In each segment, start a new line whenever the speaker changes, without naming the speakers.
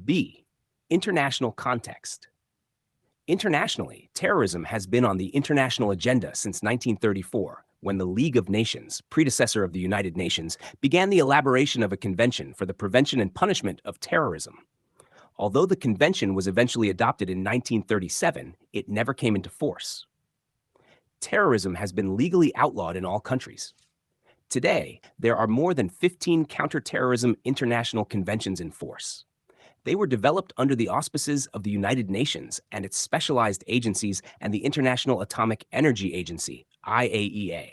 B. International context. Internationally, terrorism has been on the international agenda since 1934, when the League of Nations, predecessor of the United Nations, began the elaboration of a convention for the prevention and punishment of terrorism. Although the convention was eventually adopted in 1937, it never came into force. Terrorism has been legally outlawed in all countries. Today, there are more than 15 counterterrorism international conventions in force. They were developed under the auspices of the United Nations and its specialized agencies and the International Atomic Energy Agency, IAEA.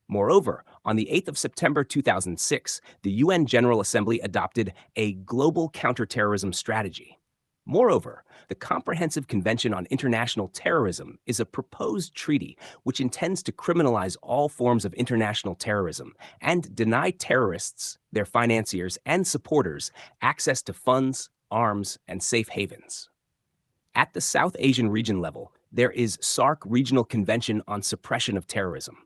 Moreover, on the 8th of September 2006, the UN General Assembly adopted a global counterterrorism strategy. Moreover, the Comprehensive Convention on International Terrorism is a proposed treaty which intends to criminalize all forms of international terrorism and deny terrorists, their financiers, and supporters access to funds, arms, and safe havens. At the South Asian region level, there is SAARC Regional Convention on Suppression of Terrorism.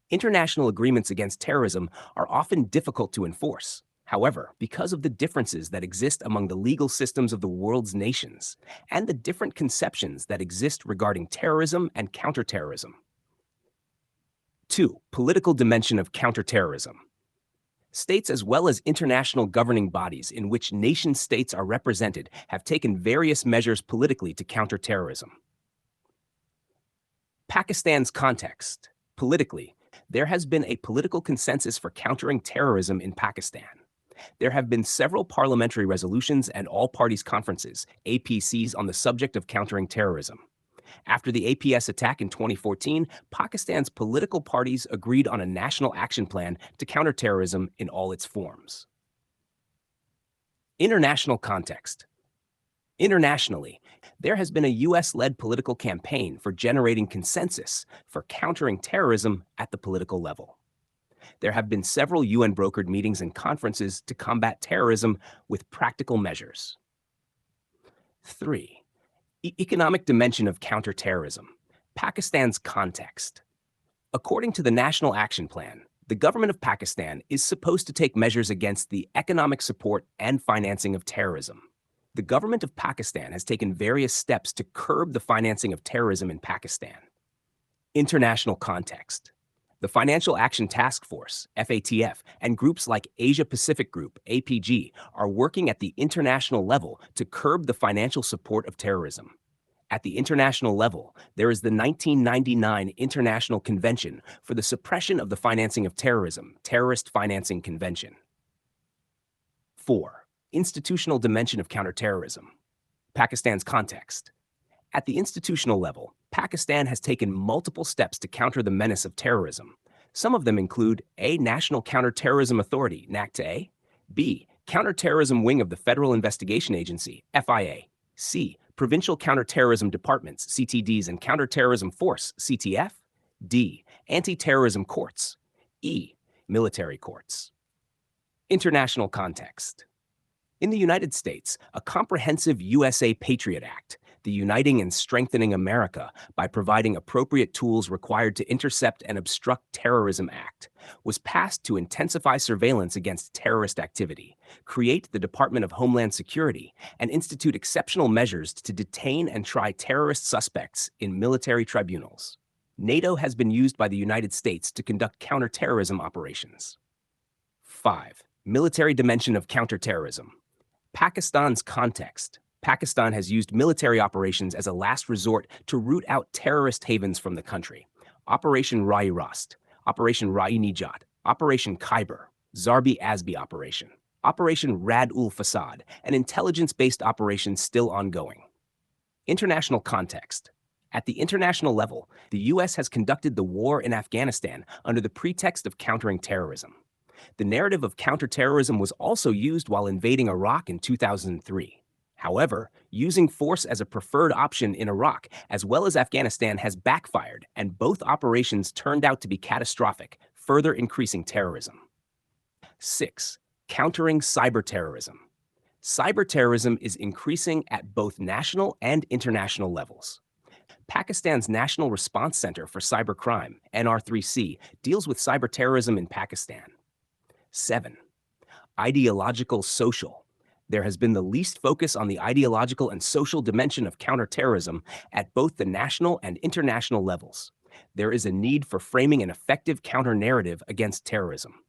International agreements against terrorism are often difficult to enforce. However, because of the differences that exist among the legal systems of the world's nations and the different conceptions that exist regarding terrorism and counterterrorism. 2. Political dimension of counterterrorism. States as well as international governing bodies in which nation-states are represented have taken various measures politically to counter terrorism. Pakistan's context. Politically, there has been a political consensus for countering terrorism in Pakistan. There have been several parliamentary resolutions and all-parties conferences, APCs, on the subject of countering terrorism. After the APS attack in 2014, Pakistan's political parties agreed on a national action plan to counter terrorism in all its forms. International context. Internationally, there has been a U.S.-led political campaign for generating consensus for countering terrorism at the political level. There have been several UN-brokered meetings and conferences to combat terrorism with practical measures. 3. Economic dimension of counterterrorism. Pakistan's context. According to the National Action Plan, the government of Pakistan is supposed to take measures against the economic support and financing of terrorism. The government of Pakistan has taken various steps to curb the financing of terrorism in Pakistan. International context. The Financial Action Task Force, FATF, and groups like Asia Pacific Group, APG, are working at the international level to curb the financial support of terrorism. At the international level, there is the 1999 International Convention for the Suppression of the Financing of Terrorism, Terrorist Financing Convention. 4. Institutional dimension of counterterrorism. Pakistan's context. At the institutional level, Pakistan has taken multiple steps to counter the menace of terrorism. Some of them include A. National Counterterrorism Authority, NACTA, B. Counterterrorism Wing of the Federal Investigation Agency, FIA, C. Provincial Counterterrorism Departments, CTDs, and Counterterrorism Force, CTF, D. Anti-terrorism courts, E. Military courts. International context. In the United States, a comprehensive USA Patriot Act, the Uniting and Strengthening America by Providing Appropriate Tools Required to Intercept and Obstruct Terrorism Act, was passed to intensify surveillance against terrorist activity, create the Department of Homeland Security, and institute exceptional measures to detain and try terrorist suspects in military tribunals. NATO has been used by the United States to conduct counterterrorism operations. 5. Military dimension of counterterrorism. Pakistan's context. Pakistan has used military operations as a last resort to root out terrorist havens from the country. Operation Rai-Rast, Operation Rai-Nijat, Operation Khyber, Zarbi-Azbi Operation, Operation Rad-ul-Fasad, an intelligence-based operation still ongoing. International context. At the international level, the U.S. has conducted the war in Afghanistan under the pretext of countering terrorism. The narrative of counterterrorism was also used while invading Iraq in 2003. However, using force as a preferred option in Iraq as well as Afghanistan has backfired, and both operations turned out to be catastrophic, further increasing terrorism. 6. Countering cyberterrorism. Cyberterrorism is increasing at both national and international levels. Pakistan's National Response Center for Cybercrime, NR3C, deals with cyberterrorism in Pakistan. 7. Ideological social. there has been the least focus on the ideological and social dimension of counterterrorism at both the national and international levels. There is a need for framing an effective counter-narrative against terrorism.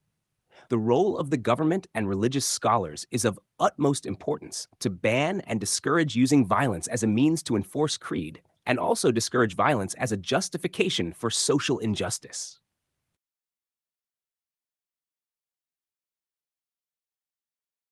The role of the government and religious scholars is of utmost importance to ban and discourage using violence as a means to enforce creed, and also discourage violence as a justification for social injustice.